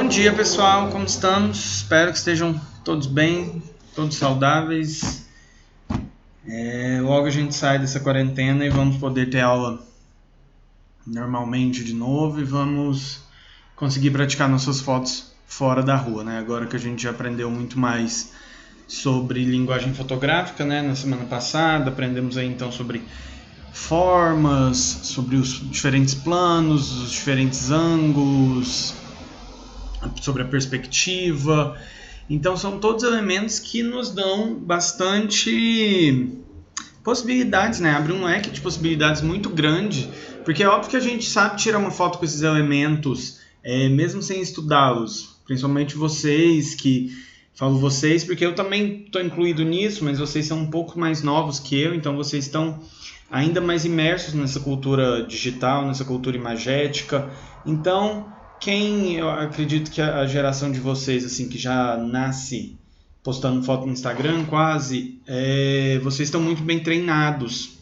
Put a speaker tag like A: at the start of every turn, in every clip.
A: Bom dia, pessoal, como estamos? Espero que estejam todos bem, todos saudáveis. Logo a gente sai dessa quarentena e vamos poder ter aula normalmente de novo e vamos conseguir praticar nossas fotos fora da rua, né? Agora que a gente já aprendeu muito mais sobre linguagem fotográfica, né? Na semana passada aprendemos aí então sobre formas, sobre os diferentes planos, os diferentes ângulos, sobre a perspectiva. Então são todos elementos que nos dão bastante possibilidades, né? Abre um leque de possibilidades muito grande, porque é óbvio que a gente sabe tirar uma foto com esses elementos, mesmo sem estudá-los, principalmente vocês, que falo vocês porque eu também estou incluído nisso, mas vocês são um pouco mais novos que eu, então vocês estão ainda mais imersos nessa cultura digital, nessa cultura imagética. Então, eu acredito que a geração de vocês, assim, que já nasce postando foto no Instagram, quase, vocês estão muito bem treinados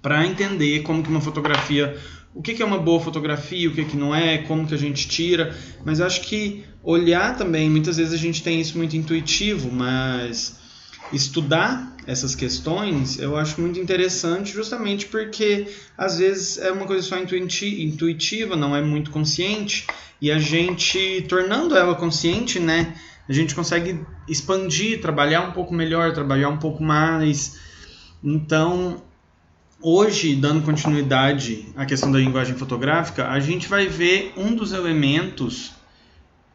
A: para entender como que uma fotografia, o que é uma boa fotografia, o que não é, como que a gente tira. Mas eu acho que olhar também, muitas vezes a gente tem isso muito intuitivo, mas estudar essas questões eu acho muito interessante, justamente porque às vezes é uma coisa só intuitiva, não é muito consciente, e a gente, tornando ela consciente, né, a gente consegue expandir, trabalhar um pouco melhor, trabalhar um pouco mais. Então, hoje, dando continuidade à questão da linguagem fotográfica, a gente vai ver um dos elementos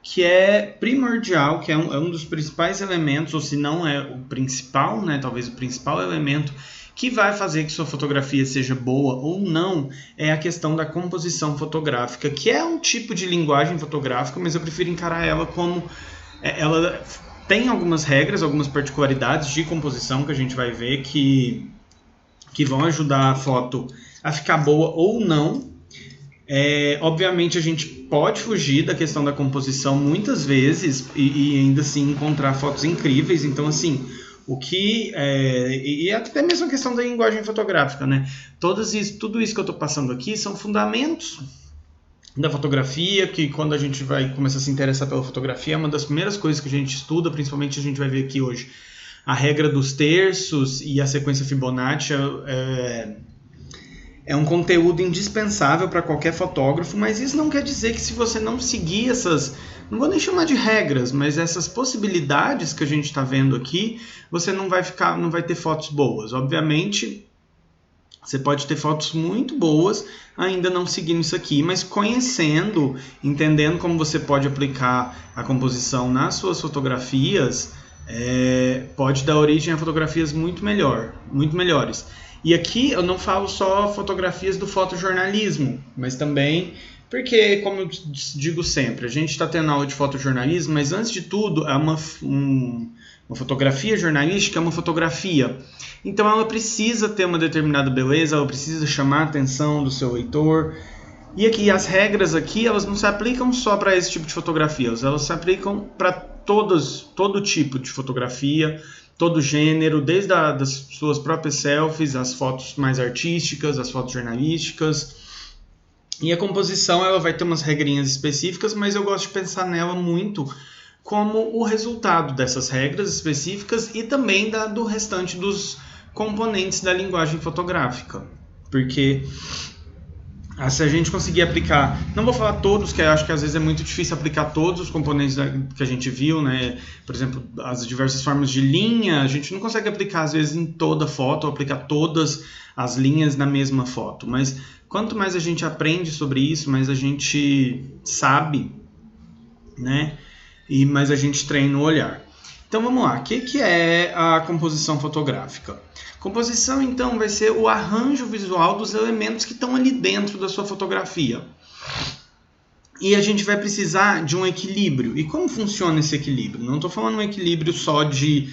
A: que é primordial, que é um dos principais elementos, ou se não é o principal, né, talvez o principal elemento que vai fazer que sua fotografia seja boa ou não, é a questão da composição fotográfica, que é um tipo de linguagem fotográfica, mas eu prefiro encarar ela como... ela tem algumas regras, algumas particularidades de composição que a gente vai ver que vão ajudar a foto a ficar boa ou não. Obviamente a gente pode fugir da questão da composição muitas vezes e ainda assim encontrar fotos incríveis. Então, assim, e até mesmo a questão da linguagem fotográfica, né? Tudo isso que eu estou passando aqui são fundamentos da fotografia, que quando a gente vai começar a se interessar pela fotografia, é uma das primeiras coisas que a gente estuda, principalmente a gente vai ver aqui hoje a regra dos terços e a sequência Fibonacci. É um conteúdo indispensável para qualquer fotógrafo, mas isso não quer dizer que se você não seguir essas, não vou nem chamar de regras, mas essas possibilidades que a gente está vendo aqui, você não vai ter fotos boas. Obviamente, você pode ter fotos muito boas ainda não seguindo isso aqui, mas conhecendo, entendendo como você pode aplicar a composição nas suas fotografias, pode dar origem a fotografias muito melhores. E aqui eu não falo só fotografias do fotojornalismo, mas também porque, como eu digo sempre, a gente está tendo aula de fotojornalismo, mas antes de tudo, uma fotografia jornalística é uma fotografia. Então ela precisa ter uma determinada beleza, ela precisa chamar a atenção do seu leitor. E aqui as regras aqui, elas não se aplicam só para esse tipo de fotografias, elas se aplicam para todo tipo de fotografia, todo gênero, desde das suas próprias selfies, as fotos mais artísticas, as fotos jornalísticas. E a composição, ela vai ter umas regrinhas específicas, mas eu gosto de pensar nela muito como o resultado dessas regras específicas e também do restante dos componentes da linguagem fotográfica. Porque se a gente conseguir aplicar, não vou falar todos, que eu acho que às vezes é muito difícil aplicar todos os componentes que a gente viu, né? Por exemplo, as diversas formas de linha, a gente não consegue aplicar às vezes em toda foto, ou aplicar todas as linhas na mesma foto. Mas quanto mais a gente aprende sobre isso, mais a gente sabe, né? E mais a gente treina o olhar. Então vamos lá, o que é a composição fotográfica? Composição, então, vai ser o arranjo visual dos elementos que estão ali dentro da sua fotografia. E a gente vai precisar de um equilíbrio. E como funciona esse equilíbrio? Não estou falando um equilíbrio só de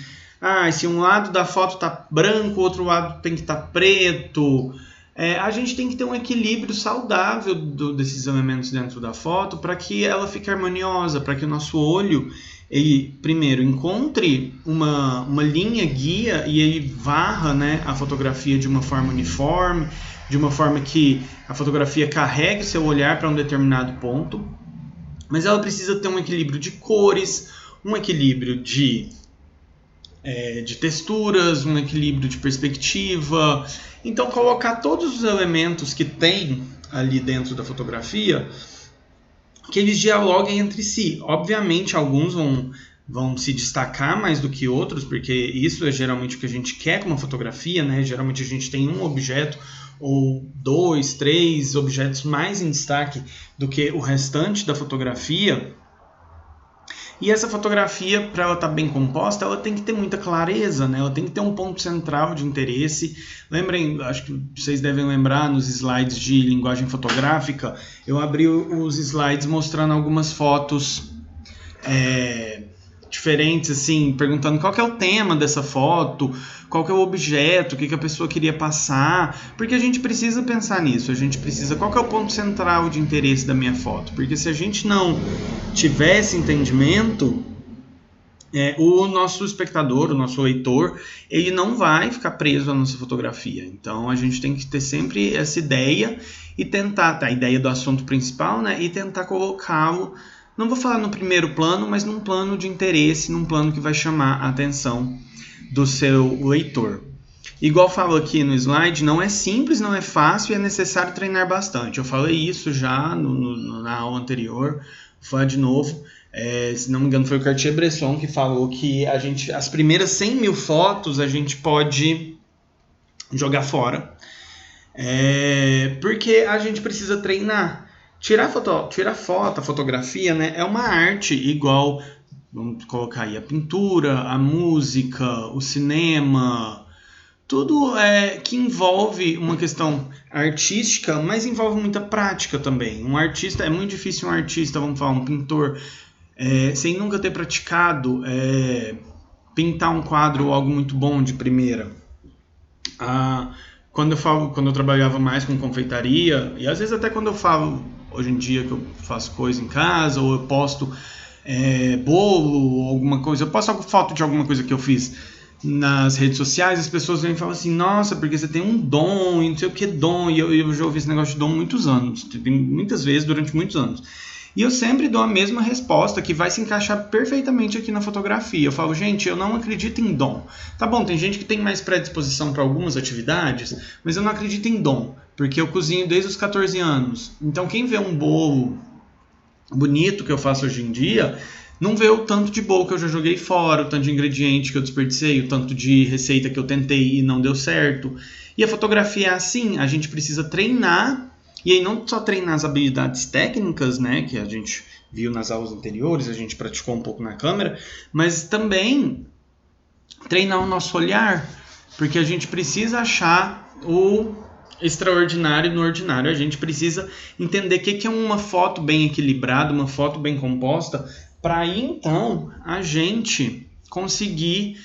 A: se um lado da foto está branco, o outro lado tem que estar preto. A gente tem que ter um equilíbrio saudável desses elementos dentro da foto para que ela fique harmoniosa, para que o nosso olho, ele primeiro encontre uma linha guia e ele varra, né, a fotografia de uma forma uniforme, de uma forma que a fotografia carregue seu olhar para um determinado ponto. Mas ela precisa ter um equilíbrio de cores, um equilíbrio de texturas, um equilíbrio de perspectiva. Então, colocar todos os elementos que tem ali dentro da fotografia, que eles dialoguem entre si. Obviamente, alguns vão se destacar mais do que outros, porque isso é geralmente o que a gente quer com uma fotografia, né? Geralmente a gente tem um objeto ou 2, 3 objetos mais em destaque do que o restante da fotografia. E essa fotografia, para ela estar bem composta, ela tem que ter muita clareza, né? Ela tem que ter um ponto central de interesse. Lembrem, acho que vocês devem lembrar nos slides de linguagem fotográfica, eu abri os slides mostrando algumas fotos diferentes, assim, perguntando qual que é o tema dessa foto, qual que é o objeto, o que a pessoa queria passar, porque a gente precisa pensar nisso, a gente precisa, qual que é o ponto central de interesse da minha foto, porque se a gente não tiver esse entendimento, o nosso espectador, o nosso leitor, ele não vai ficar preso à nossa fotografia. Então a gente tem que ter sempre essa ideia e tentar, a ideia do assunto principal, né, e tentar colocá-lo, não vou falar no primeiro plano, mas num plano de interesse, num plano que vai chamar a atenção do seu leitor. Igual falo aqui no slide, não é simples, não é fácil e é necessário treinar bastante. Eu falei isso já na aula anterior, vou falar de novo. Se não me engano foi o Cartier-Bresson que falou que as primeiras 100 mil fotos a gente pode jogar fora, porque a gente precisa treinar. Tirar foto, a fotografia, né, é uma arte igual, vamos colocar aí, a pintura, a música, o cinema, tudo que envolve uma questão artística, mas envolve muita prática também. Um artista, é muito difícil um artista, vamos falar, um pintor, sem nunca ter praticado, pintar um quadro ou algo muito bom de primeira. Quando eu trabalhava mais com confeitaria, e às vezes até quando eu falo hoje em dia que eu faço coisa em casa, ou eu posto bolo, ou alguma coisa, eu posto foto de alguma coisa que eu fiz nas redes sociais, as pessoas vêm e falam assim, nossa, porque você tem um dom, e não sei o que dom, e eu já ouvi esse negócio de dom muitos anos, muitas vezes, durante muitos anos. E eu sempre dou a mesma resposta, que vai se encaixar perfeitamente aqui na fotografia. Eu falo, gente, eu não acredito em dom. Tá bom, tem gente que tem mais predisposição para algumas atividades, mas eu não acredito em dom, porque eu cozinho desde os 14 anos. Então quem vê um bolo bonito que eu faço hoje em dia, não vê o tanto de bolo que eu já joguei fora, o tanto de ingrediente que eu desperdicei, o tanto de receita que eu tentei e não deu certo. E a fotografia é assim, a gente precisa treinar. E aí não só treinar as habilidades técnicas, né, que a gente viu nas aulas anteriores, a gente praticou um pouco na câmera, mas também treinar o nosso olhar, porque a gente precisa achar o extraordinário no ordinário, a gente precisa entender o que é uma foto bem equilibrada, uma foto bem composta, para aí então a gente conseguir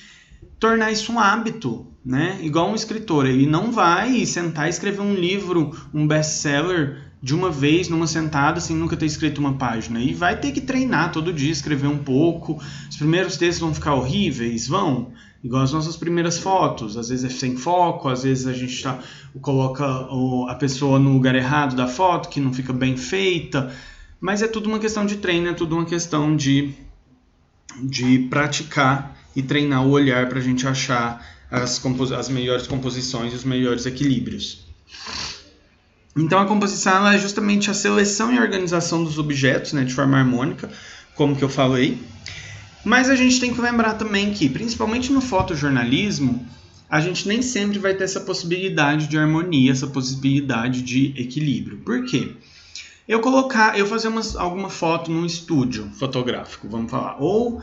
A: tornar isso um hábito, né? Igual um escritor, ele não vai sentar e escrever um livro, um best-seller de uma vez, numa sentada, sem nunca ter escrito uma página. E vai ter que treinar todo dia, escrever um pouco. Os primeiros textos vão ficar horríveis, vão. Igual as nossas primeiras fotos, às vezes é sem foco, às vezes a gente coloca a pessoa no lugar errado da foto, que não fica bem feita. Mas é tudo uma questão de treino, é tudo uma questão de praticar e treinar o olhar para a gente achar as melhores composições e os melhores equilíbrios. Então a composição é justamente a seleção e a organização dos objetos, né, de forma harmônica, como que eu falei. Mas a gente tem que lembrar também que, principalmente no fotojornalismo, a gente nem sempre vai ter essa possibilidade de harmonia, essa possibilidade de equilíbrio. Por quê? Eu fazer alguma foto num estúdio fotográfico, vamos falar, ou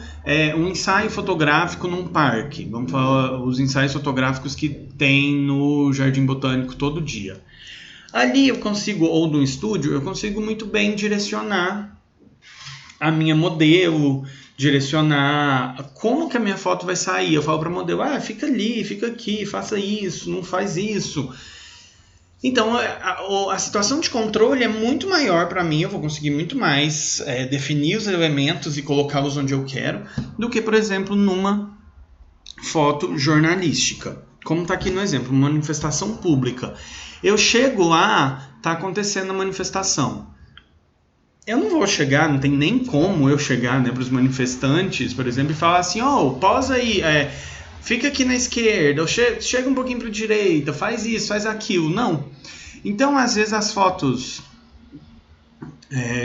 A: um ensaio fotográfico num parque, vamos falar os ensaios fotográficos que tem no Jardim Botânico todo dia. Ali eu consigo, ou no estúdio, eu consigo muito bem direcionar a minha modelo, direcionar como que a minha foto vai sair. Eu falo para a modelo, fica ali, fica aqui, faça isso, não faz isso. Então, a situação de controle é muito maior para mim, eu vou conseguir muito mais definir os elementos e colocá-los onde eu quero, do que, por exemplo, numa foto jornalística. Como está aqui no exemplo, uma manifestação pública. Eu chego lá, está acontecendo a manifestação. eu não vou chegar, não tem nem como eu chegar, né, para os manifestantes, por exemplo, e falar assim, posa aí, fica aqui na esquerda, ou chega um pouquinho para a direita, faz isso, faz aquilo. Não. Então, às vezes, as fotos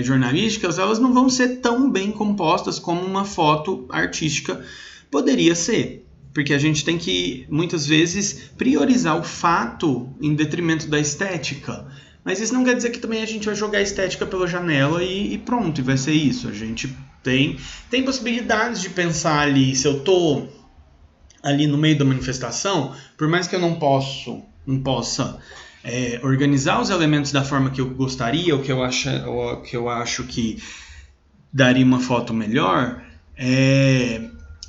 A: jornalísticas, elas não vão ser tão bem compostas como uma foto artística poderia ser. Porque a gente tem que, muitas vezes, priorizar o fato em detrimento da estética. Mas isso não quer dizer que também a gente vai jogar a estética pela janela e pronto, e vai ser isso. A gente tem possibilidades de pensar ali, se eu tô ali no meio da manifestação, por mais que eu não possa organizar os elementos da forma que eu gostaria, ou que eu acho que daria uma foto melhor,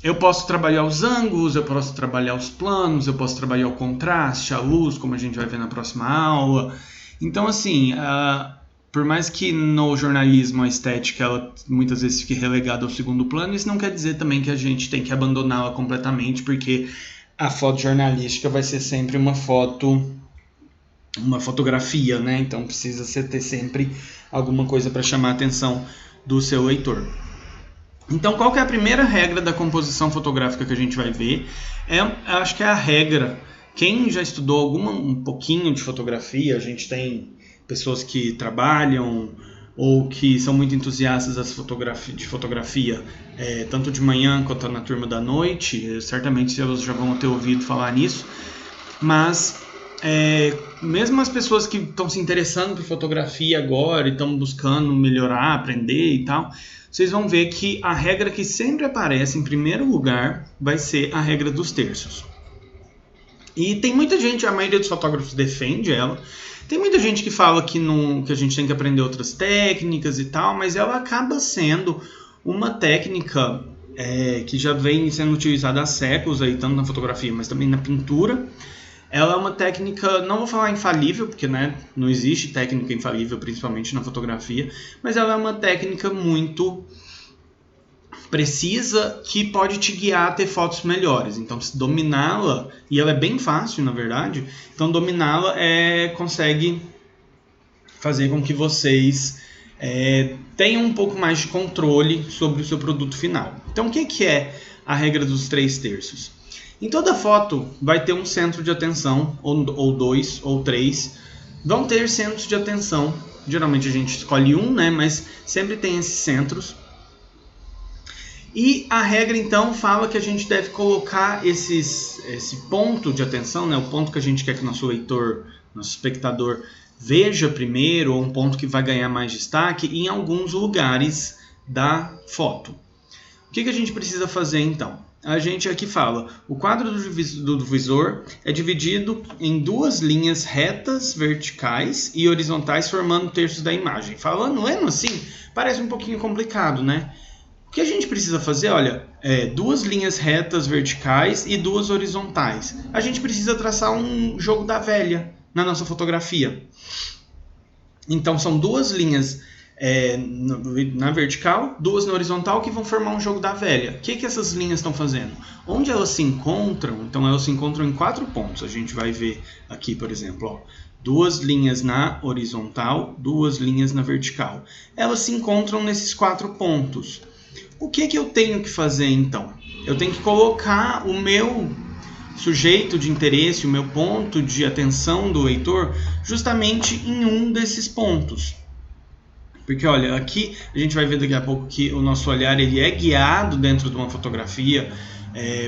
A: eu posso trabalhar os ângulos, eu posso trabalhar os planos, eu posso trabalhar o contraste, a luz, como a gente vai ver na próxima aula. Então, assim, por mais que no jornalismo a estética ela muitas vezes fique relegada ao segundo plano, isso não quer dizer também que a gente tem que abandoná-la completamente, porque a foto jornalística vai ser sempre uma fotografia, né? Então precisa ter sempre alguma coisa para chamar a atenção do seu leitor. Então, qual que é a primeira regra da composição fotográfica que a gente vai ver? Acho que é a regra. Quem já estudou um pouquinho de fotografia, a gente tem pessoas que trabalham ou que são muito entusiastas de fotografia, tanto de manhã quanto na turma da noite, certamente elas já vão ter ouvido falar nisso, mas mesmo as pessoas que estão se interessando por fotografia agora e estão buscando melhorar, aprender e tal, vocês vão ver que a regra que sempre aparece em primeiro lugar vai ser a regra dos terços. E tem muita gente, a maioria dos fotógrafos defende ela, tem muita gente que fala que a gente tem que aprender outras técnicas e tal, mas ela acaba sendo uma técnica que já vem sendo utilizada há séculos, aí, tanto na fotografia, mas também na pintura. Ela é uma técnica, não vou falar infalível, porque não existe técnica infalível, principalmente na fotografia, mas ela é uma técnica muito precisa que pode te guiar a ter fotos melhores. Então, se dominá-la, e ela é bem fácil, na verdade, então dominá-la consegue fazer com que vocês tenham um pouco mais de controle sobre o seu produto final. Então, o que é a regra dos 3 terços? Em toda foto vai ter um centro de atenção, ou 2, ou 3. Vão ter centros de atenção. Geralmente a gente escolhe um, né? Mas sempre tem esses centros. E a regra, então, fala que a gente deve colocar esse ponto de atenção, né? O ponto que a gente quer que nosso leitor, nosso espectador, veja primeiro, ou um ponto que vai ganhar mais destaque, em alguns lugares da foto. O que a gente precisa fazer, então? A gente aqui fala, o quadro do visor é dividido em 2 linhas retas, verticais e horizontais, formando terços da imagem. Falando assim, parece um pouquinho complicado, né? O que a gente precisa fazer, olha, 2 linhas retas verticais e 2 horizontais. A gente precisa traçar um jogo da velha na nossa fotografia. Então são 2 linhas na vertical, 2 na horizontal, que vão formar um jogo da velha. O que essas linhas estão fazendo? Onde elas se encontram? Então elas se encontram em 4 pontos. A gente vai ver aqui, por exemplo, 2 linhas na horizontal, 2 linhas na vertical. Elas se encontram nesses 4 pontos. O que eu tenho que fazer, então? Eu tenho que colocar o meu sujeito de interesse, o meu ponto de atenção do leitor, justamente em um desses pontos. Porque, olha, aqui a gente vai ver daqui a pouco que o nosso olhar ele é guiado dentro de uma fotografia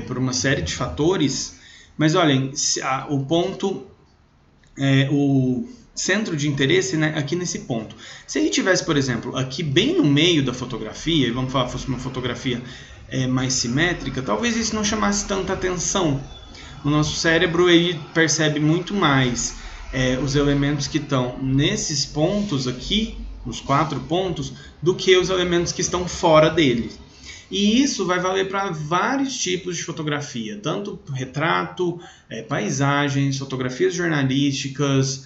A: por uma série de fatores. Mas, olhem, o ponto, o centro de interesse, né, aqui nesse ponto. Se ele tivesse, por exemplo, aqui bem no meio da fotografia, e vamos falar que fosse uma fotografia mais simétrica, talvez isso não chamasse tanta atenção. O nosso cérebro ele percebe muito mais os elementos que estão nesses pontos aqui, os 4 pontos, do que os elementos que estão fora dele. E isso vai valer para vários tipos de fotografia, tanto retrato, paisagens, fotografias jornalísticas,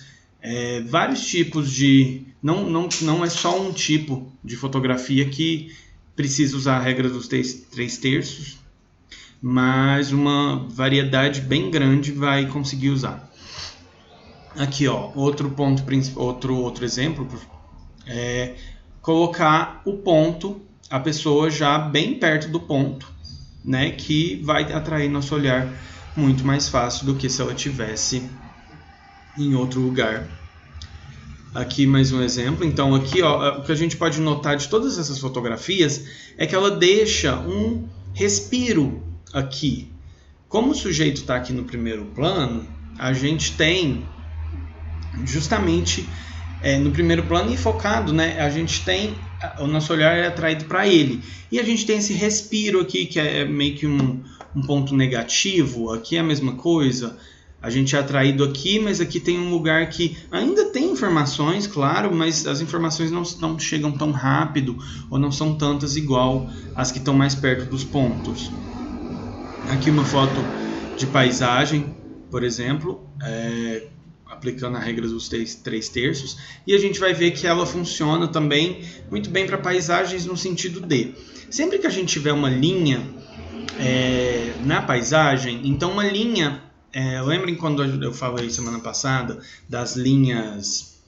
A: vários tipos de... Não é só um tipo de fotografia que precisa usar a regra dos 3 terços, mas uma variedade bem grande vai conseguir usar. Aqui, outro ponto, outro exemplo, colocar o ponto, a pessoa já bem perto do ponto, né, que vai atrair nosso olhar muito mais fácil do que se ela tivesse em outro lugar. Aqui mais um exemplo. Então aqui, ó, o que a gente pode notar de todas essas fotografias é que ela deixa um respiro aqui. Como o sujeito está aqui no primeiro plano, a gente tem justamente no primeiro plano e focado, né? A gente tem o nosso olhar é atraído para ele e a gente tem esse respiro aqui que é meio que um ponto negativo. Aqui é a mesma coisa. A gente é atraído aqui, mas aqui tem um lugar que ainda tem informações, claro, mas as informações não chegam tão rápido ou não são tantas igual as que estão mais perto dos pontos. Aqui uma foto de paisagem, por exemplo, aplicando a regra dos 3/3, e a gente vai ver que ela funciona também muito bem para paisagens no sentido de, sempre que a gente tiver uma linha na paisagem, então uma linha, lembrem quando eu falei semana passada das linhas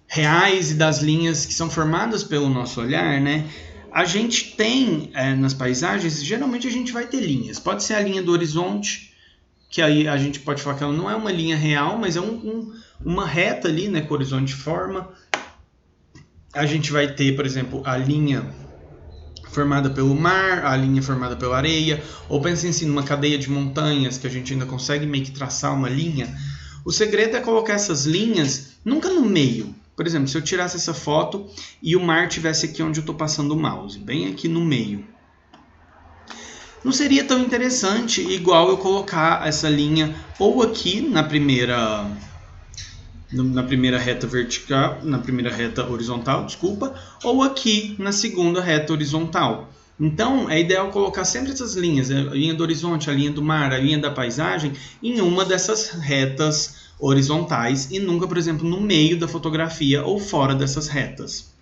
A: reais e das linhas que são formadas pelo nosso olhar, né? A gente tem nas paisagens, geralmente a gente vai ter linhas. Pode ser a linha do horizonte, que aí a gente pode falar que ela não é uma linha real, mas é uma reta ali, né, que o horizonte forma. A gente vai ter, por exemplo, a linha formada pelo mar, a linha formada pela areia, ou pensem assim, numa cadeia de montanhas que a gente ainda consegue meio que traçar uma linha. O segredo é colocar essas linhas nunca no meio. Por exemplo, se eu tirasse essa foto e o mar estivesse aqui onde eu estou passando o mouse, bem aqui no meio, não seria tão interessante igual eu colocar essa linha ou aqui na primeira reta vertical, na primeira reta horizontal, desculpa, ou aqui na segunda reta horizontal. Então é ideal colocar sempre essas linhas, a linha do horizonte, a linha do mar, a linha da paisagem, em uma dessas retas horizontais e nunca, por exemplo, no meio da fotografia ou fora dessas retas.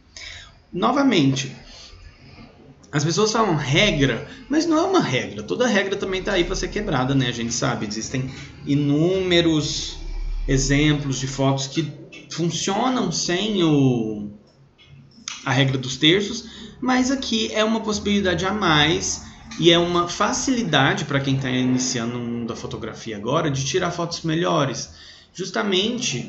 A: Novamente, as pessoas falam regra, mas não é uma regra. Toda regra também está aí para ser quebrada, né? A gente sabe, existem inúmeros exemplos de fotos que funcionam sem a regra dos terços, mas aqui é uma possibilidade a mais e é uma facilidade para quem está iniciando no mundo da fotografia agora de tirar fotos melhores. Justamente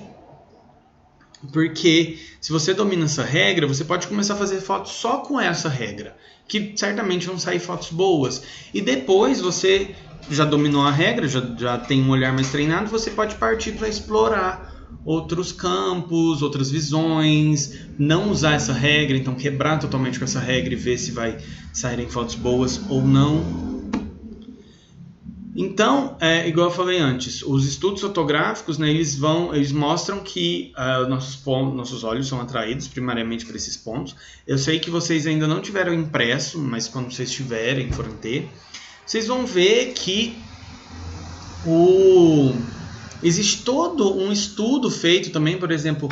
A: porque se você domina essa regra, você pode começar a fazer fotos só com essa regra, que certamente vão sair fotos boas. E depois você já dominou a regra, já tem um olhar mais treinado, você pode partir para explorar outros campos, outras visões, não usar essa regra, então quebrar totalmente com essa regra e ver se vai saírem fotos boas ou não. Então, igual eu falei antes, os estudos fotográficos, né, eles mostram que nossos olhos são atraídos primariamente para esses pontos. Eu sei que vocês ainda não tiveram impresso, mas quando vocês tiverem, forem ter, vocês vão ver que existe todo um estudo feito também, por exemplo,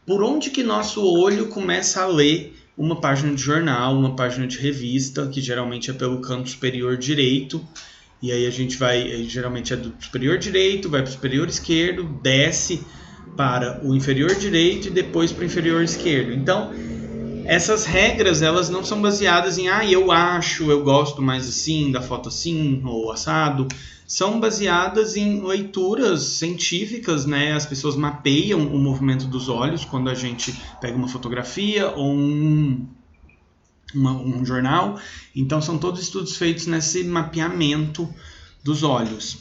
A: por onde que nosso olho começa a ler uma página de jornal, uma página de revista, que geralmente é pelo canto superior direito. E aí a gente vai, geralmente é do superior direito, vai para o superior esquerdo, desce para o inferior direito e depois para o inferior esquerdo. Então, essas regras, elas não são baseadas em, eu gosto mais assim, da foto assim, ou assado. São baseadas em leituras científicas, né? As pessoas mapeiam o movimento dos olhos quando a gente pega uma fotografia ou um jornal. Então são todos estudos feitos nesse mapeamento dos olhos.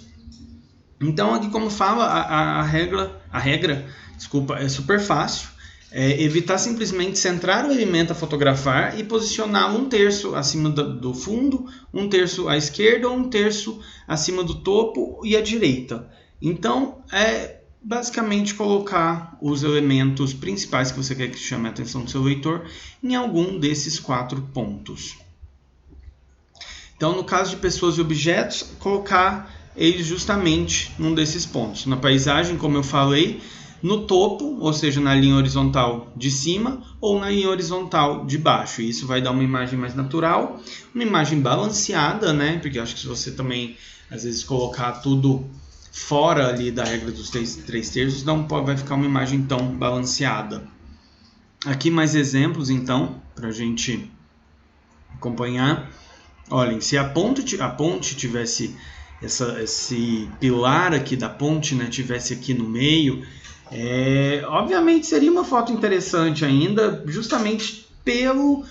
A: Então aqui, como fala, a regra é super fácil. Evitar simplesmente centrar o elemento a fotografar e posicioná-lo 1/3 acima do fundo, 1/3 à esquerda ou 1/3 acima do topo e à direita. Então basicamente colocar os elementos principais que você quer que chame a atenção do seu leitor em algum desses 4 pontos. Então, no caso de pessoas e objetos, colocar eles justamente num desses pontos. Na paisagem, como eu falei, no topo, ou seja, na linha horizontal de cima ou na linha horizontal de baixo. Isso vai dar uma imagem mais natural, uma imagem balanceada, né? Porque acho que se você também, às vezes, colocar tudo fora ali da regra dos 3/3, não vai ficar uma imagem tão balanceada. Aqui mais exemplos, então, para a gente acompanhar. Olhem, se a ponte tivesse esse pilar aqui da ponte, né, tivesse aqui no meio, obviamente seria uma foto interessante ainda, justamente pelo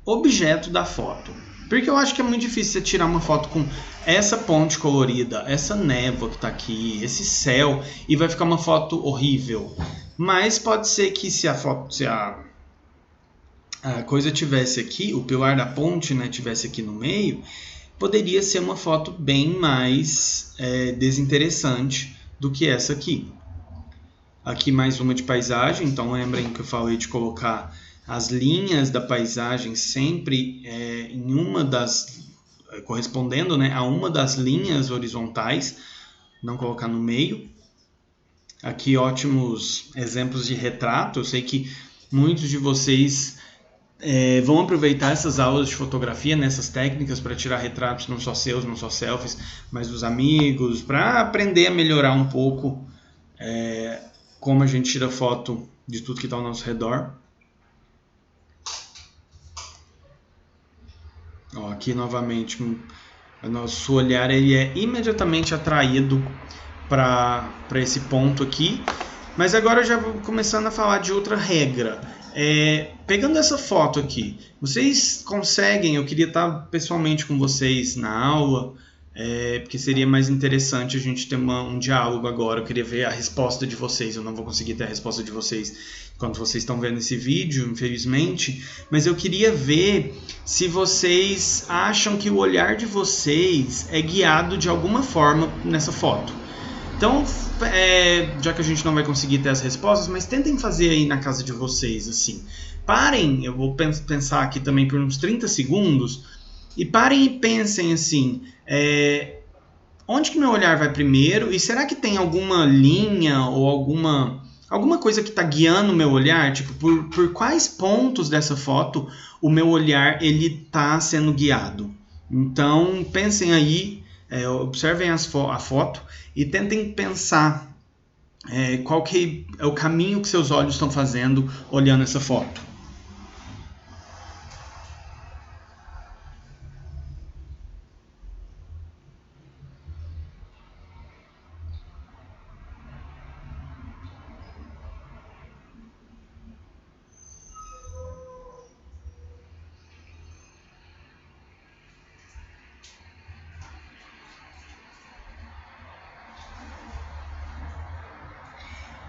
A: objeto da foto. Porque eu acho que é muito difícil você tirar uma foto com essa ponte colorida, essa névoa que está aqui, esse céu, e vai ficar uma foto horrível. Mas pode ser que se a coisa tivesse aqui, o pilar da ponte, né, tivesse aqui no meio, poderia ser uma foto bem mais desinteressante do que essa aqui. Aqui mais uma de paisagem, então lembrem que eu falei de colocar as linhas da paisagem sempre em uma das correspondendo, né, a uma das linhas horizontais, não colocar no meio. Aqui ótimos exemplos de retrato. Eu sei que muitos de vocês vão aproveitar essas aulas de fotografia, nessas técnicas para tirar retratos não só seus, não só selfies, mas dos amigos, para aprender a melhorar um pouco como a gente tira foto de tudo que está ao nosso redor. Ó, aqui novamente o nosso olhar ele é imediatamente atraído para esse ponto aqui. Mas agora eu já vou começando a falar de outra regra. Pegando essa foto aqui, vocês conseguem, eu queria estar pessoalmente com vocês na aula, porque seria mais interessante a gente ter um diálogo agora. Eu queria ver a resposta de vocês. Eu não vou conseguir ter a resposta de vocês enquanto vocês estão vendo esse vídeo, infelizmente, mas eu queria ver se vocês acham que o olhar de vocês é guiado de alguma forma nessa foto. Então, já que a gente não vai conseguir ter as respostas, mas tentem fazer aí na casa de vocês, assim. Parem, eu vou pensar aqui também por uns 30 segundos, e parem e pensem assim, onde que meu olhar vai primeiro? E será que tem alguma linha ou alguma coisa que está guiando o meu olhar? Tipo, por quais pontos dessa foto o meu olhar ele está sendo guiado? Então, pensem aí, observem a foto e tentem pensar qual que é o caminho que seus olhos estão fazendo olhando essa foto.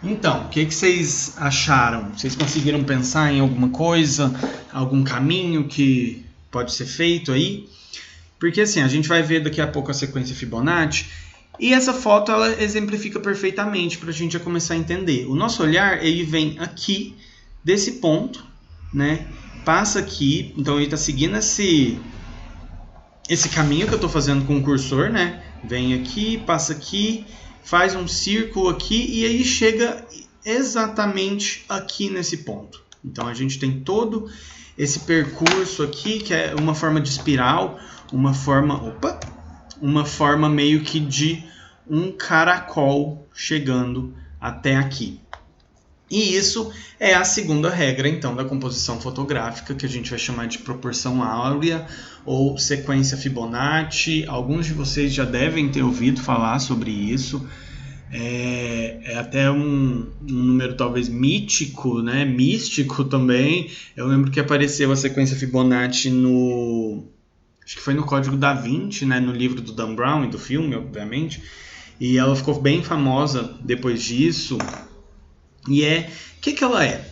A: Então, o que vocês acharam? Vocês conseguiram pensar em alguma coisa, algum caminho que pode ser feito aí? Porque assim, a gente vai ver daqui a pouco a sequência Fibonacci e essa foto ela exemplifica perfeitamente para a gente já começar a entender. O nosso olhar ele vem aqui desse ponto, né? Passa aqui, então ele está seguindo esse caminho que eu estou fazendo com o cursor, né? Vem aqui, passa aqui, faz um círculo aqui e aí chega exatamente aqui nesse ponto. Então a gente tem todo esse percurso aqui que é uma forma de espiral, uma forma meio que de um caracol chegando até aqui. E isso é a segunda regra, então, da composição fotográfica, que a gente vai chamar de proporção áurea ou sequência Fibonacci. Alguns de vocês já devem ter ouvido falar sobre isso. É até um número talvez mítico, né? Místico também. Eu lembro que apareceu a sequência Fibonacci acho que foi no Código da Vinci, né? No livro do Dan Brown e do filme, obviamente. E ela ficou bem famosa depois disso. E o que ela é?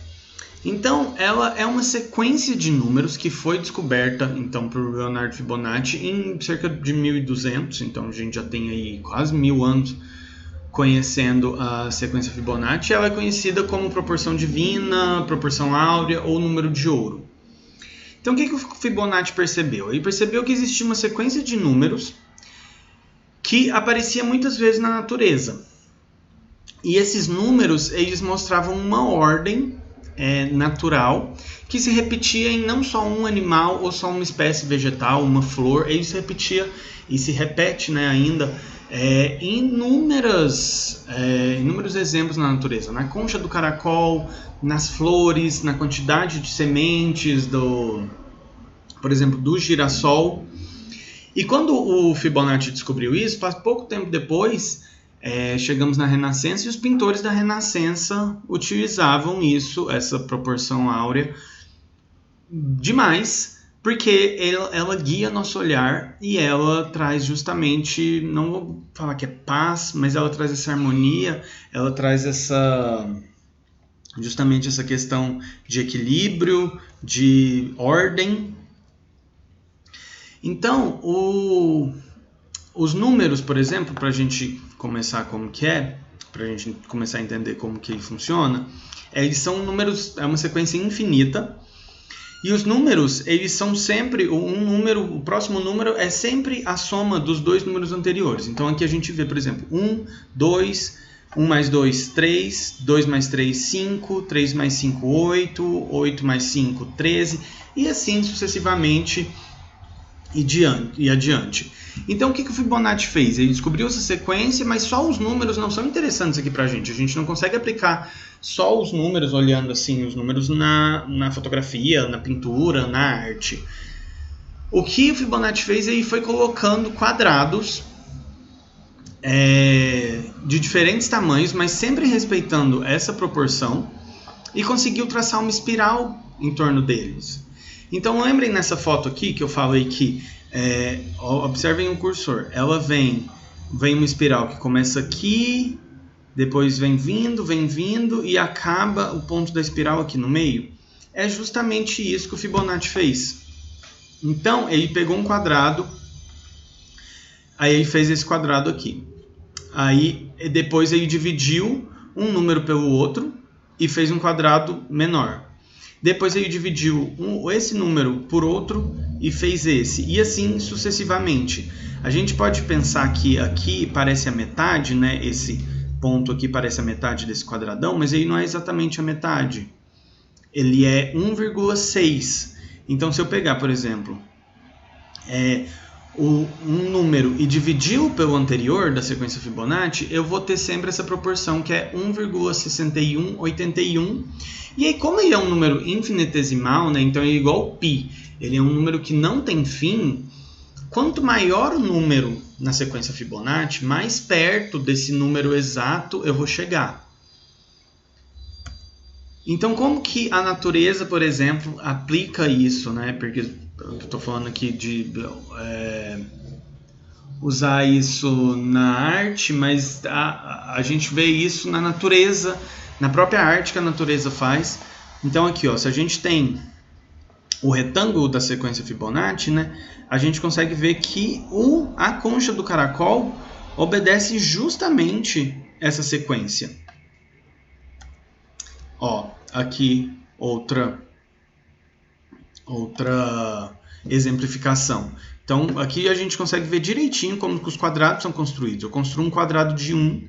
A: Então, ela é uma sequência de números que foi descoberta então por Leonardo Fibonacci em cerca de 1200. Então, a gente já tem aí quase 1000 anos conhecendo a sequência Fibonacci. Ela é conhecida como proporção divina, proporção áurea ou número de ouro. Então, o que o Fibonacci percebeu? Ele percebeu que existia uma sequência de números que aparecia muitas vezes na natureza. E esses números, eles mostravam uma ordem natural que se repetia em não só um animal ou só uma espécie vegetal, uma flor, ele se repetia e se repete, né, ainda inúmeros exemplos na natureza, na concha do caracol, nas flores, na quantidade de sementes por exemplo, do girassol. E quando o Fibonacci descobriu isso, pouco tempo depois, chegamos na Renascença, e os pintores da Renascença utilizavam isso, essa proporção áurea, demais, porque ela guia nosso olhar e ela traz justamente, não vou falar que é paz, mas ela traz essa harmonia, ela traz justamente essa questão de equilíbrio, de ordem. Então, os números, por exemplo, para a gente começar como que para a gente começar a entender como que funciona, eles são números, é uma sequência infinita, e os números, eles são sempre, o próximo número é sempre a soma dos dois números anteriores. Então aqui a gente vê, por exemplo, 1, 2, 1 mais 2, 3, 2 mais 3, 5, 3 mais 5, 8, 8 mais 5, 13, e assim sucessivamente e adiante. Então o que o Fibonacci fez? Ele descobriu essa sequência, mas só os números não são interessantes aqui pra gente. A gente não consegue aplicar só os números olhando assim, os números na fotografia, na pintura, na arte. O que o Fibonacci fez? Ele foi colocando quadrados de diferentes tamanhos, mas sempre respeitando essa proporção, e conseguiu traçar uma espiral em torno deles. Então lembrem nessa foto aqui que eu falei que, observem o cursor, ela vem uma espiral que começa aqui, depois vem vindo e acaba o ponto da espiral aqui no meio. É justamente isso que o Fibonacci fez. Então ele pegou um quadrado, aí ele fez esse quadrado aqui. Aí depois ele dividiu um número pelo outro e fez um quadrado menor. Depois ele dividiu esse número por outro e fez esse. E assim sucessivamente. A gente pode pensar que aqui parece a metade, né? Esse ponto aqui parece a metade desse quadradão, mas ele não é exatamente a metade. Ele é 1,6. Então se eu pegar, por exemplo, um número e dividir pelo anterior da sequência Fibonacci, eu vou ter sempre essa proporção que é 1,6181. E aí, como ele é um número infinitesimal, né, então ele é igual ao π, ele é um número que não tem fim, quanto maior o número na sequência Fibonacci, mais perto desse número exato eu vou chegar. Então, como que a natureza, por exemplo, aplica isso, né? Porque eu estou falando aqui de usar isso na arte, mas a gente vê isso na natureza, na própria arte que a natureza faz. Então aqui, ó, se a gente tem o retângulo da sequência Fibonacci, né, a gente consegue ver que a concha do caracol obedece justamente essa sequência. Ó, aqui outra exemplificação. Então aqui a gente consegue ver direitinho como que os quadrados são construídos. Eu construo um quadrado de 1,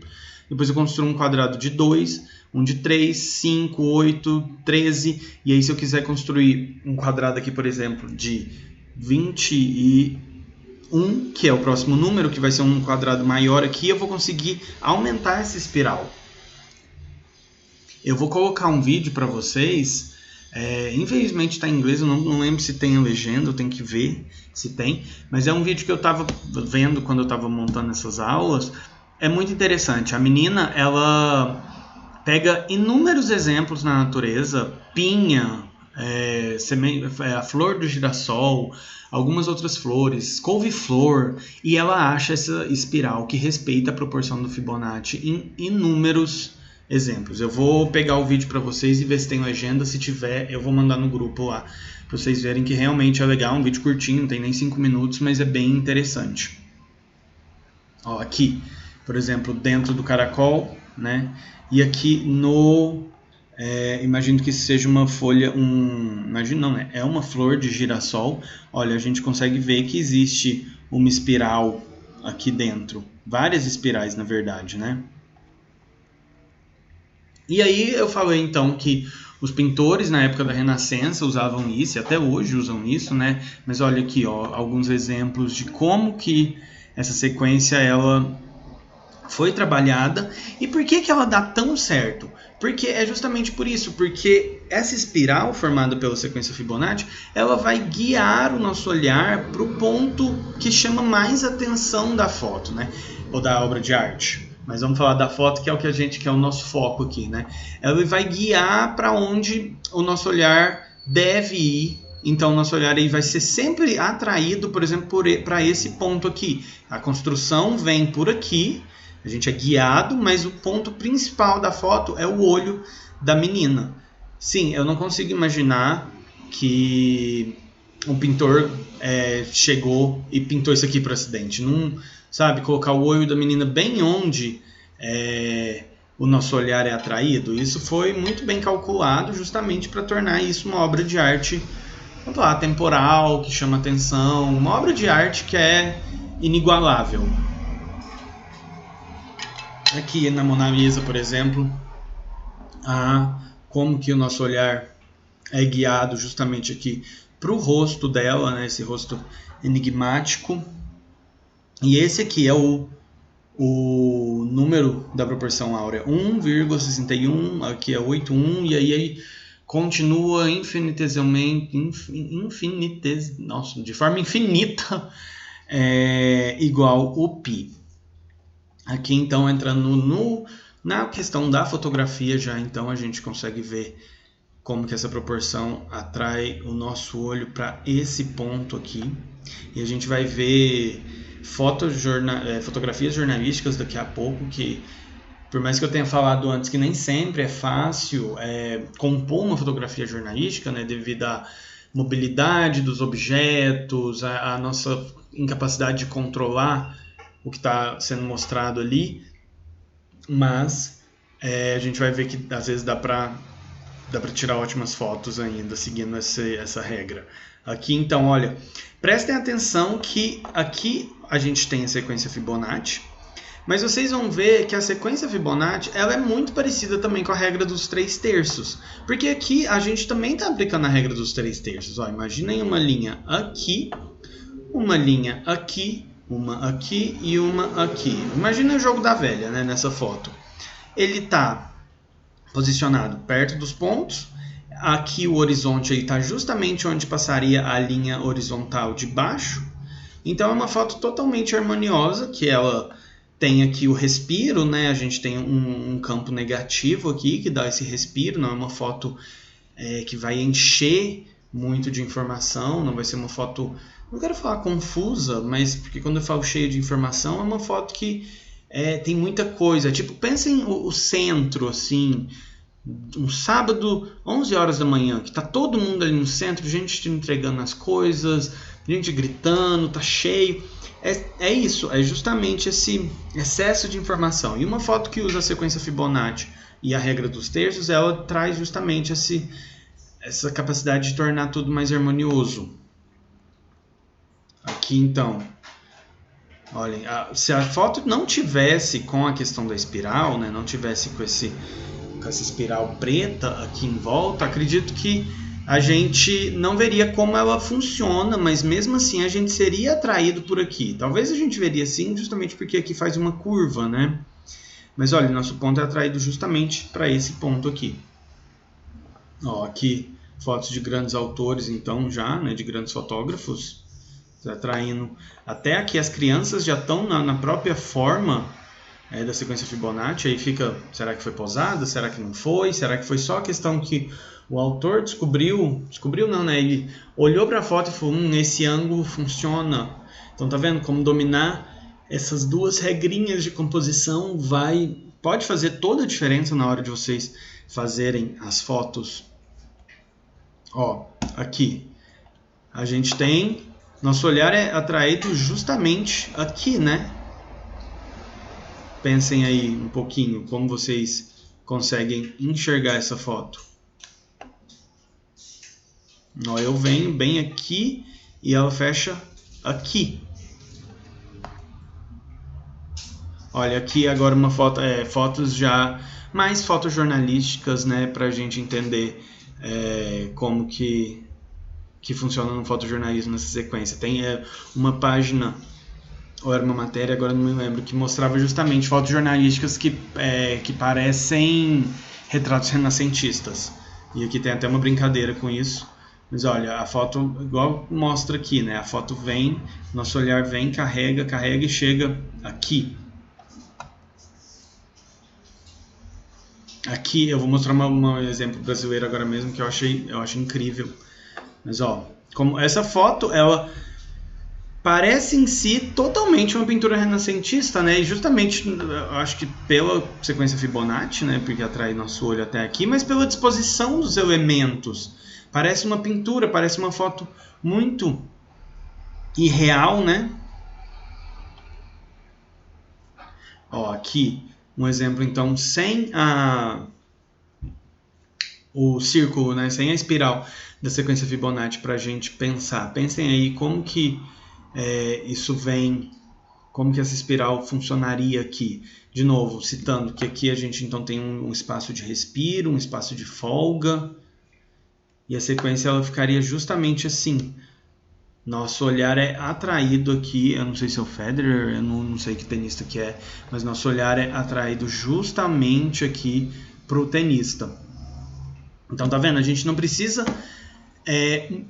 A: depois eu construo um quadrado de 2, um de 3, 5, 8, 13. E aí se eu quiser construir um quadrado aqui, por exemplo, de 21, que é o próximo número, que vai ser um quadrado maior aqui, eu vou conseguir aumentar essa espiral. Eu vou colocar um vídeo para vocês, infelizmente está em inglês, eu não lembro se tem a legenda, eu tenho que ver se tem, mas é um vídeo que eu estava vendo quando eu estava montando essas aulas. É muito interessante. A menina, ela pega inúmeros exemplos na natureza, pinha, a flor do girassol, algumas outras flores, couve-flor, e ela acha essa espiral que respeita a proporção do Fibonacci em inúmeros exemplos. Eu vou pegar o vídeo para vocês e ver se tem legenda. Se tiver, eu vou mandar no grupo lá para vocês verem que realmente é legal. Um vídeo curtinho, não tem nem 5 minutos, mas é bem interessante. Ó, aqui, por exemplo, dentro do caracol, né? E aqui imagino que seja uma folha, imagino não, né? É uma flor de girassol. Olha, a gente consegue ver que existe uma espiral aqui dentro. Várias espirais, na verdade, né? E aí eu falei então que os pintores na época da Renascença usavam isso, e até hoje usam isso, né? Mas olha aqui, ó, alguns exemplos de como que essa sequência ela foi trabalhada. E por que ela dá tão certo? Porque é justamente por isso, porque essa espiral formada pela sequência Fibonacci, ela vai guiar o nosso olhar para o ponto que chama mais atenção da foto, né? Ou da obra de arte. Mas vamos falar da foto, que é o que é o nosso foco aqui, né? Ela vai guiar para onde o nosso olhar deve ir. Então, o nosso olhar aí vai ser sempre atraído, por exemplo, para esse ponto aqui. A construção vem por aqui, a gente é guiado, mas o ponto principal da foto é o olho da menina. Sim, eu não consigo imaginar que um pintor chegou e pintou isso aqui para o acidente. Não, sabe, colocar o olho da menina bem onde o nosso olhar é atraído. Isso foi muito bem calculado justamente para tornar isso uma obra de arte, vamos lá, temporal, que chama atenção, uma obra de arte que é inigualável. Aqui na Mona Lisa, por exemplo, como que o nosso olhar é guiado justamente aqui para o rosto dela, né, esse rosto enigmático. E esse aqui é o número da proporção áurea 1,61, aqui é 8,1, e aí continua de forma infinita, igual o π. Aqui então entrando na questão da fotografia já, então a gente consegue ver como que essa proporção atrai o nosso olho para esse ponto aqui. E a gente vai ver fotografias jornalísticas daqui a pouco, que por mais que eu tenha falado antes que nem sempre é fácil compor uma fotografia jornalística, né, devido à mobilidade dos objetos, a nossa incapacidade de controlar o que está sendo mostrado ali, mas a gente vai ver que às vezes dá para tirar ótimas fotos ainda, seguindo essa regra. Aqui então, olha, prestem atenção que aqui a gente tem a sequência Fibonacci, mas vocês vão ver que a sequência Fibonacci ela é muito parecida também com a regra dos 3/3, porque aqui a gente também está aplicando a regra dos 3/3. Ó, imaginem uma linha aqui, uma linha aqui, uma aqui e uma aqui. Imagina o jogo da velha, né, nessa foto. Ele está posicionado perto dos pontos. Aqui o horizonte está justamente onde passaria a linha horizontal de baixo. Então é uma foto totalmente harmoniosa, que ela tem aqui o respiro, né? A gente tem um campo negativo aqui que dá esse respiro. Não é uma foto que vai encher muito de informação, não vai ser uma foto, não quero falar confusa, mas porque quando eu falo cheia de informação, é uma foto que tem muita coisa. Tipo, pensem o centro, assim, um sábado, 11 horas da manhã, que tá todo mundo ali no centro, gente te entregando as coisas, gente gritando, tá cheio. É isso, é justamente esse excesso de informação. E uma foto que usa a sequência Fibonacci e a regra dos terços, ela traz justamente essa capacidade de tornar tudo mais harmonioso. Aqui então, olhem, se a foto não tivesse com a questão da espiral, né, não tivesse com essa espiral preta aqui em volta, acredito que a gente não veria como ela funciona, mas mesmo assim a gente seria atraído por aqui. Talvez a gente veria sim, justamente porque aqui faz uma curva, né? Mas olha, nosso ponto é atraído justamente para esse ponto aqui. Ó, aqui fotos de grandes autores, então já, né, de grandes fotógrafos, atraindo. Até aqui as crianças já estão na própria forma da sequência Fibonacci. Aí fica, será que foi posada? Será que não foi? Será que foi só a questão que o autor descobriu não, né? Ele olhou para a foto e falou, esse ângulo funciona. Então tá vendo como dominar essas duas regrinhas de composição pode fazer toda a diferença na hora de vocês fazerem as fotos. Ó, aqui a gente tem, nosso olhar é atraído justamente aqui, né? Pensem aí um pouquinho como vocês conseguem enxergar essa foto. Ó, eu venho bem aqui e ela fecha aqui. Olha, aqui agora uma foto, fotos já mais fotojornalísticas, né, para a gente entender como que funciona no fotojornalismo nessa sequência. Tem uma página ou era uma matéria, agora não me lembro, que mostrava justamente fotos jornalísticas que parecem retratos renascentistas. E aqui tem até uma brincadeira com isso. Mas olha, a foto igual mostra aqui, né? A foto vem, nosso olhar vem, carrega e chega aqui. Aqui eu vou mostrar um exemplo brasileiro agora mesmo que eu acho incrível. Mas ó, como essa foto, ela parece em si totalmente uma pintura renascentista, né? E justamente, eu acho que pela sequência Fibonacci, né? Porque atrai nosso olho até aqui, mas pela disposição dos elementos. Parece uma pintura, parece uma foto muito irreal, né? Ó, aqui um exemplo então sem o círculo, né? Sem a espiral da sequência Fibonacci para a gente pensar. Pensem aí como que isso vem, como que essa espiral funcionaria aqui. De novo, citando que aqui a gente então tem um espaço de respiro, um espaço de folga, e a sequência ela ficaria justamente assim. Nosso olhar é atraído aqui, eu não sei se é o Federer, eu não sei que tenista que é, mas nosso olhar é atraído justamente aqui para o tenista. Então tá vendo? A gente não precisa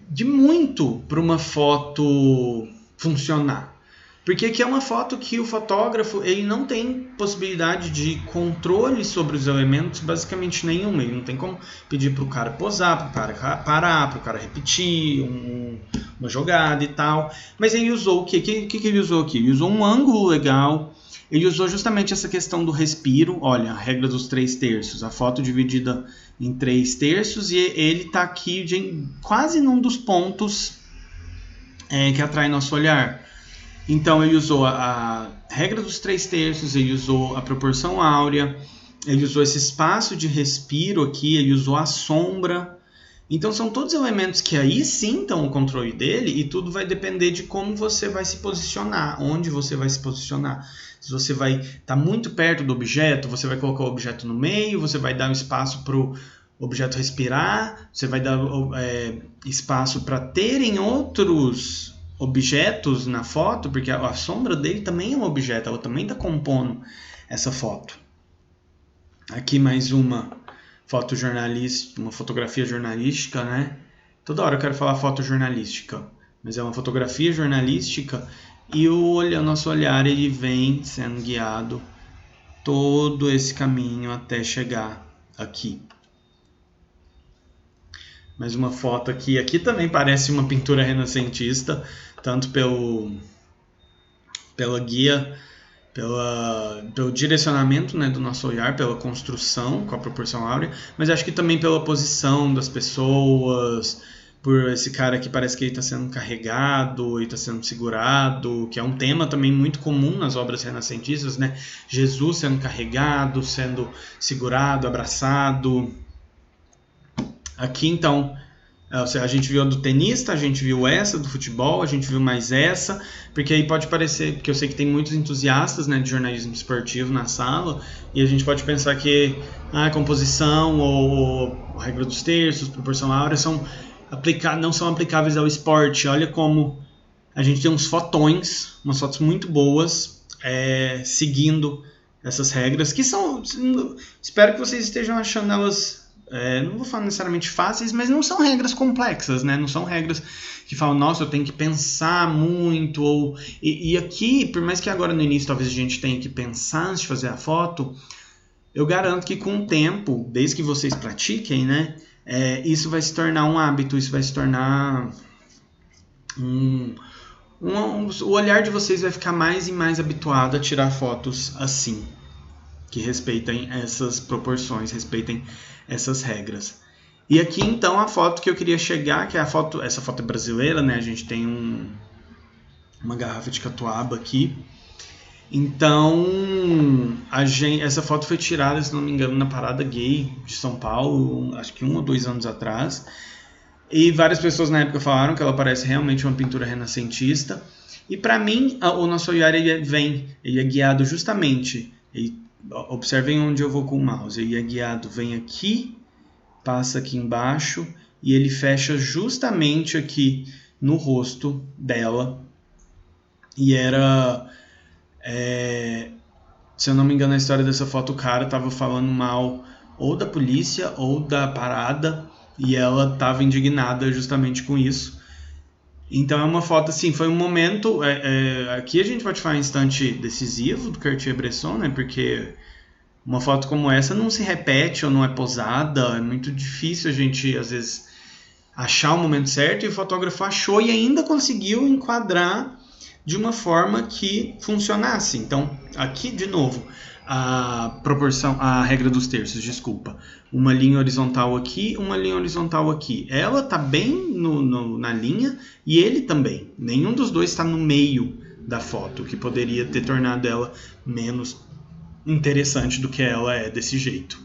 A: de muito para uma foto funcionar. Porque aqui é uma foto que o fotógrafo ele não tem possibilidade de controle sobre os elementos basicamente nenhuma. Ele não tem como pedir para o cara posar, para o cara parar, para o cara repetir uma jogada e tal. Mas ele usou o quê? O que ele usou aqui? Ele usou um ângulo legal. Ele usou justamente essa questão do respiro. Olha, a regra dos 3/3. A foto dividida em 3/3 e ele está aqui quase num dos pontos que atrai nosso olhar. Então ele usou a regra dos 3/3, ele usou a proporção áurea, ele usou esse espaço de respiro aqui, ele usou a sombra. Então são todos elementos que aí sim estão o controle dele e tudo vai depender de como você vai se posicionar, onde você vai se posicionar. Se você vai estar muito perto do objeto, você vai colocar o objeto no meio, você vai dar um espaço para o objeto respirar, você vai dar espaço para terem outros objetos na foto, porque a sombra dele também é um objeto, ela também está compondo essa foto. Aqui mais uma foto jornalística, uma fotografia jornalística, né? Toda hora eu quero falar foto jornalística, mas é uma fotografia jornalística e o nosso olhar ele vem sendo guiado todo esse caminho até chegar aqui. Mais uma foto aqui. Aqui também parece uma pintura renascentista, tanto pela guia, pelo direcionamento, né, do nosso olhar, pela construção com a proporção áurea, mas acho que também pela posição das pessoas, por esse cara que parece que ele está sendo carregado e está sendo segurado, que é um tema também muito comum nas obras renascentistas, né? Jesus sendo carregado, sendo segurado, abraçado. Aqui então a gente viu a do tenista, a gente viu essa do futebol, a gente viu mais essa, porque aí pode parecer, porque eu sei que tem muitos entusiastas, né, de jornalismo esportivo na sala, e a gente pode pensar que a composição ou a regra dos terços, proporção áurea não são aplicáveis ao esporte. Olha como a gente tem uns fotões, umas fotos muito boas, seguindo essas regras, que são, espero que vocês estejam achando elas não vou falar necessariamente fáceis, mas não são regras complexas, né? Não são regras que falam, nossa, eu tenho que pensar muito. E aqui, por mais que agora no início talvez a gente tenha que pensar antes de fazer a foto, eu garanto que com o tempo, desde que vocês pratiquem, né? Isso vai se tornar um hábito, isso vai se tornar o olhar de vocês vai ficar mais e mais habituado a tirar fotos assim, que respeitem essas proporções, respeitem essas regras. E aqui então a foto que eu queria chegar, que é essa foto é brasileira, né? A gente tem uma garrafa de catuaba aqui. Então, essa foto foi tirada, se não me engano, na Parada Gay de São Paulo, acho que 1 ou 2 anos atrás. E várias pessoas na época falaram que ela parece realmente uma pintura renascentista. E para mim, o nosso olhar ele é guiado justamente. Observem onde eu vou com o mouse. Ele é guiado, vem aqui, passa aqui embaixo e ele fecha justamente aqui no rosto dela. e era... se eu não me engano, a história dessa foto, o cara tava falando mal ou da polícia ou da parada, e ela tava indignada justamente com isso. Então é uma foto assim, foi um momento... aqui a gente pode falar um instante decisivo do Cartier-Bresson, né? Porque uma foto como essa não se repete ou não é posada, é muito difícil a gente, às vezes, achar o momento certo, e o fotógrafo achou e ainda conseguiu enquadrar de uma forma que funcionasse. Então, aqui, de novo, a regra dos terços, desculpa. Uma linha horizontal aqui, uma linha horizontal aqui. Ela está bem na linha e ele também. Nenhum dos dois está no meio da foto, o que poderia ter tornado ela menos interessante do que ela é desse jeito.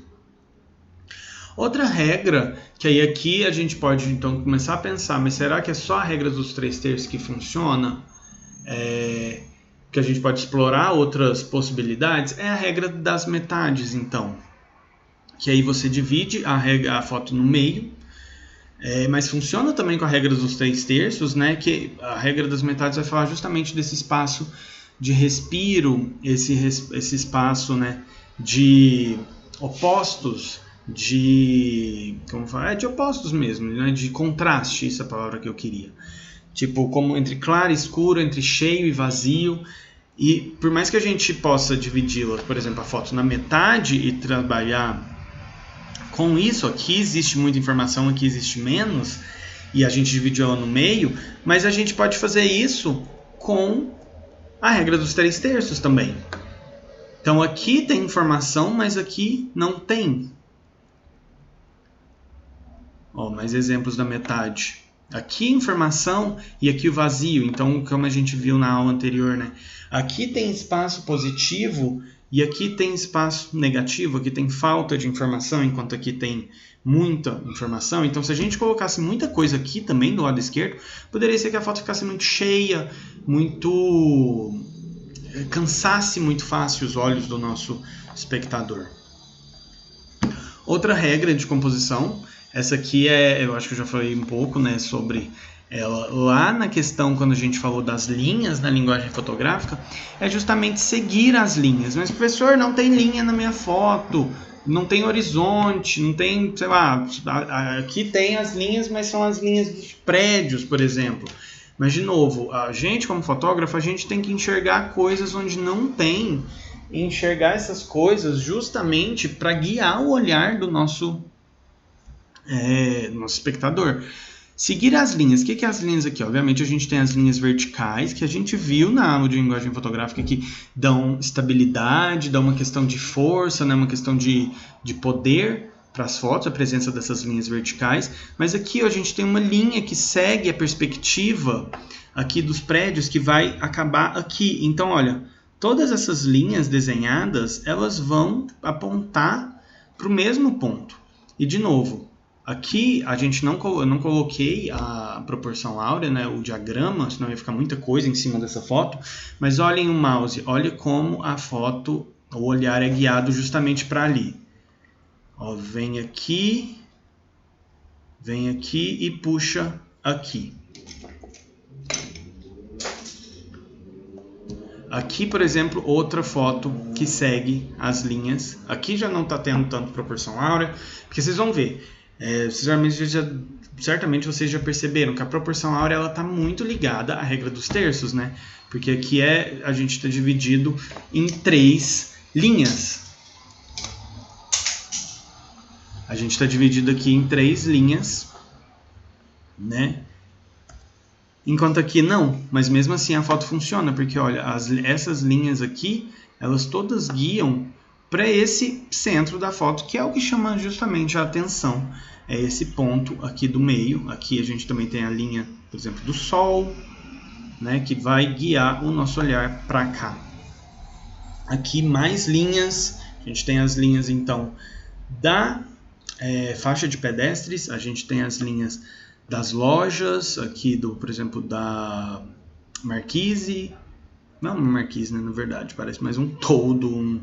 A: Outra regra, que aí aqui a gente pode então começar a pensar, mas será que é só a regra dos 3/3 que funciona? Que a gente pode explorar outras possibilidades? É a regra das metades, então. Que aí você divide a foto no meio, mas funciona também com a regra dos 3/3, né? Que a regra das metades vai falar justamente desse espaço de respiro, esse espaço, né, de opostos, como falar? De opostos mesmo, né? De contraste, essa é a palavra que eu queria. Tipo, como entre claro e escuro, entre cheio e vazio. E por mais que a gente possa dividi-la, por exemplo, a foto na metade e trabalhar com isso, aqui existe muita informação, aqui existe menos, e a gente dividiu ela no meio, mas a gente pode fazer isso com a regra dos 3/3 também. Então aqui tem informação, mas aqui não tem. Mais exemplos da metade. Aqui informação e aqui o vazio. Então, como a gente viu na aula anterior, né? Aqui tem espaço positivo e aqui tem espaço negativo. Aqui tem falta de informação, enquanto aqui tem muita informação. Então, se a gente colocasse muita coisa aqui também do lado esquerdo, poderia ser que a foto ficasse muito cheia, cansasse muito fácil os olhos do nosso espectador. Outra regra de composição, essa aqui eu acho que eu já falei um pouco, né, sobre ela lá na questão quando a gente falou das linhas na linguagem fotográfica, é justamente seguir as linhas. Mas, professor, não tem linha na minha foto, não tem horizonte, não tem, sei lá, aqui tem as linhas, mas são as linhas dos prédios, por exemplo. Mas, de novo, a gente como fotógrafo, a gente tem que enxergar coisas onde não tem, e enxergar essas coisas justamente para guiar o olhar do nosso espectador. Seguir as linhas. O que é as linhas aqui? Obviamente a gente tem as linhas verticais, que a gente viu na aula de linguagem fotográfica, que dão estabilidade, dão uma questão de força, né? Uma questão de poder para as fotos, a presença dessas linhas verticais. Mas aqui a gente tem uma linha que segue a perspectiva aqui dos prédios, que vai acabar aqui. Então, olha, todas essas linhas desenhadas, elas vão apontar para o mesmo ponto. E, de novo, aqui eu não coloquei a proporção áurea, né, o diagrama, senão ia ficar muita coisa em cima dessa foto. Mas olhem o mouse, olhem como a foto, o olhar é guiado justamente para ali. Vem aqui e puxa aqui. Aqui, por exemplo, outra foto que segue as linhas. Aqui já não está tendo tanto proporção áurea, porque vocês vão ver. Certamente vocês já perceberam que a proporção áurea está muito ligada à regra dos terços, né? Porque aqui a gente está dividido em 3 linhas. A gente está dividido aqui em 3 linhas, né? Enquanto aqui não, mas mesmo assim a foto funciona, porque olha, essas linhas aqui, elas todas guiam para esse centro da foto, que é o que chama justamente a atenção. É esse ponto aqui do meio. Aqui a gente também tem a linha, por exemplo, do Sol, né, que vai guiar o nosso olhar para cá. Aqui mais linhas, a gente tem as linhas então da faixa de pedestres, a gente tem as linhas das lojas, aqui por exemplo, da Marquise, não uma Marquise, né, na verdade, parece mais um toldo,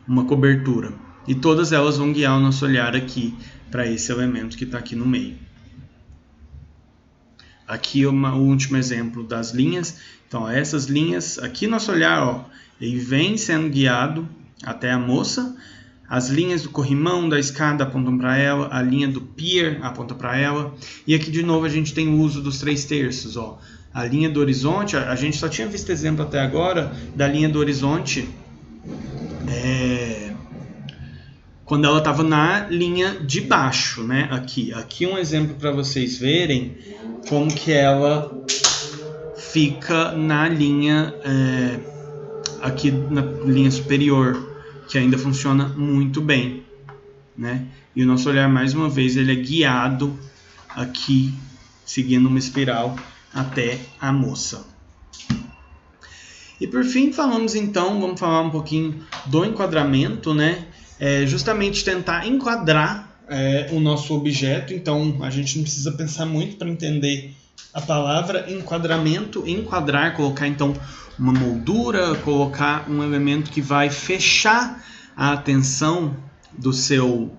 A: uma cobertura. E todas elas vão guiar o nosso olhar aqui para esse elemento que está aqui no meio. aqui o último exemplo das linhas. Então, ó, essas linhas, aqui nosso olhar, ó, ele vem sendo guiado até a moça. As linhas do corrimão, da escada apontam para ela, a linha do pier aponta para ela. E aqui de novo a gente tem o uso dos 3/3. Ó. A linha do horizonte, a gente só tinha visto exemplo até agora da linha do horizonte quando ela estava na linha de baixo, né? Aqui um exemplo para vocês verem como que ela fica na linha aqui na linha superior, que ainda funciona muito bem, né? E o nosso olhar, mais uma vez, ele é guiado aqui, seguindo uma espiral até a moça. E por fim, vamos falar um pouquinho do enquadramento, né? Justamente tentar enquadrar o nosso objeto. Então, a gente não precisa pensar muito para entender a palavra enquadramento, enquadrar, colocar então uma moldura, colocar um elemento que vai fechar a atenção do seu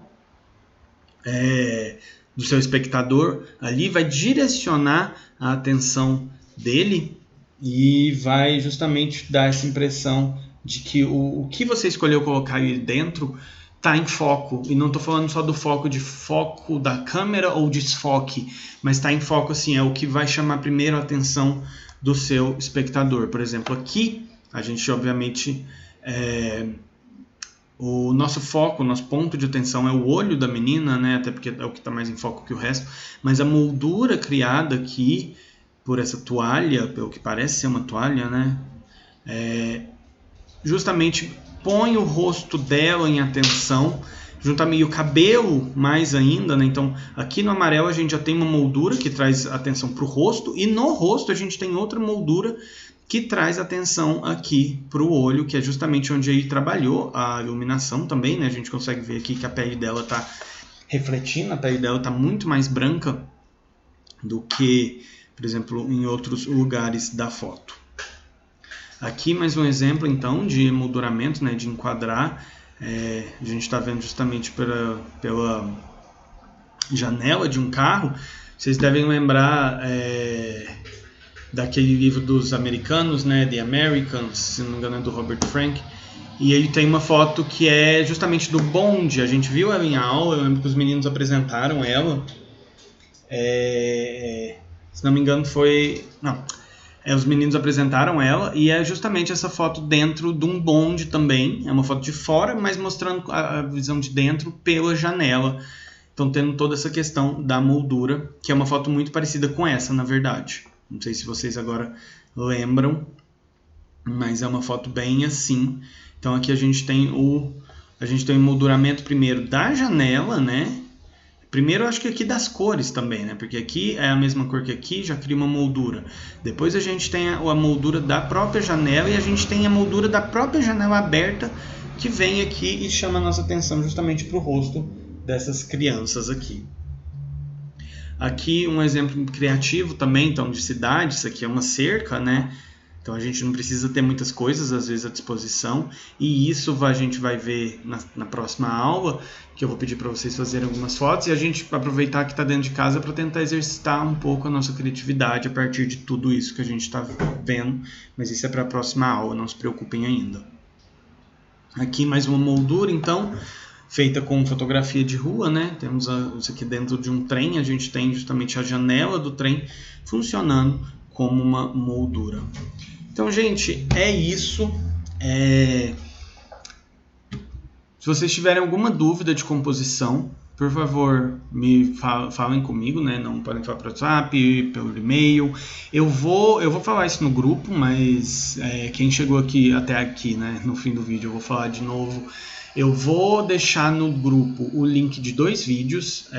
A: espectador ali, vai direcionar a atenção dele e vai justamente dar essa impressão de que o que você escolheu colocar aí dentro está em foco. E não estou falando só do foco da câmera ou desfoque, mas está em foco assim, é o que vai chamar primeiro a atenção do seu espectador. Por exemplo, aqui a gente obviamente o nosso foco, o nosso ponto de atenção é o olho da menina, né? Até porque é o que está mais em foco que o resto, mas a moldura criada aqui por essa toalha, pelo que parece ser uma toalha, né? Justamente põe o rosto dela em atenção, juntamente o cabelo mais ainda, né? Então aqui no amarelo a gente já tem uma moldura que traz atenção para o rosto, e no rosto a gente tem outra moldura que traz atenção aqui para o olho, que é justamente onde ele trabalhou a iluminação também, né? A gente consegue ver aqui que a pele dela está refletindo, a pele dela está muito mais branca do que, por exemplo, em outros lugares da foto. Aqui mais um exemplo então de emolduramento, né? De enquadrar. A gente está vendo justamente pela janela de um carro. Vocês devem lembrar daquele livro dos americanos, né, The Americans, se não me engano é do Robert Frank, e ele tem uma foto que é justamente do bonde. A gente viu ela em aula, eu lembro que os meninos apresentaram ela, se não me engano os meninos apresentaram ela, e é justamente essa foto dentro de um bonde também, é uma foto de fora, mas mostrando a visão de dentro pela janela. Então tendo toda essa questão da moldura, que é uma foto muito parecida com essa, na verdade. Não sei se vocês agora lembram, mas é uma foto bem assim. Então aqui a gente tem o emolduramento primeiro da janela, né? Primeiro eu acho que aqui das cores também, né? Porque aqui é a mesma cor que aqui, já cria uma moldura. Depois a gente tem a moldura da própria janela, e a gente tem a moldura da própria janela aberta, que vem aqui e chama a nossa atenção justamente para o rosto dessas crianças aqui. Aqui um exemplo criativo também, então, de cidade. Isso aqui é uma cerca, né? Então a gente não precisa ter muitas coisas às vezes à disposição, e isso a gente vai ver na próxima aula, que eu vou pedir para vocês fazerem algumas fotos, e a gente aproveitar que está dentro de casa para tentar exercitar um pouco a nossa criatividade a partir de tudo isso que a gente está vendo, mas isso é para a próxima aula, não se preocupem ainda. Aqui mais uma moldura então, feita com fotografia de rua, né? Temos isso aqui dentro de um trem, a gente tem justamente a janela do trem funcionando como uma moldura. Então, gente, é isso. Se vocês tiverem alguma dúvida de composição, por favor, me falem comigo, né? Não podem falar pelo WhatsApp, pelo e-mail. Eu vou falar isso no grupo, mas quem chegou até aqui, né, no fim do vídeo, eu vou falar de novo. Eu vou deixar no grupo o link de 2 vídeos.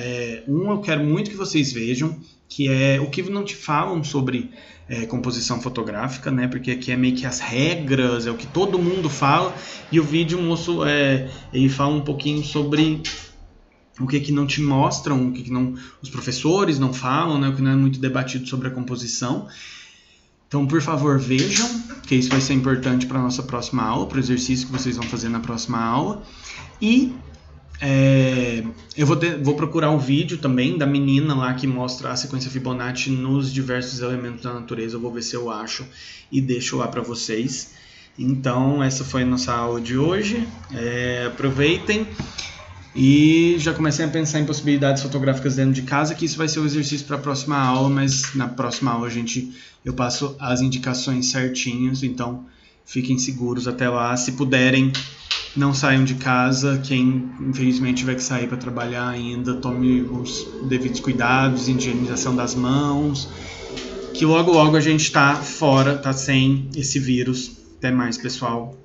A: Eu quero muito que vocês vejam, que é o que não te falam sobre composição fotográfica, né? Porque aqui é meio que as regras, é o que todo mundo fala, e o vídeo moço ele fala um pouquinho sobre o que não te mostram, o que não, os professores não falam, né? O que não é muito debatido sobre a composição. Então, por favor, vejam, que isso vai ser importante para a nossa próxima aula, para o exercício que vocês vão fazer na próxima aula. E Eu vou procurar o vídeo também da menina lá que mostra a sequência Fibonacci nos diversos elementos da natureza. Eu vou ver se eu acho e deixo lá para vocês. Então, essa foi a nossa aula de hoje. Aproveitem e já comecei a pensar em possibilidades fotográficas dentro de casa, que isso vai ser o exercício para a próxima aula, mas na próxima aula eu passo as indicações certinhas, então fiquem seguros até lá. Se puderem, não saiam de casa. Quem infelizmente tiver que sair para trabalhar ainda, tome os devidos cuidados, higienização das mãos, que logo logo a gente está fora, está sem esse vírus. Até mais, pessoal.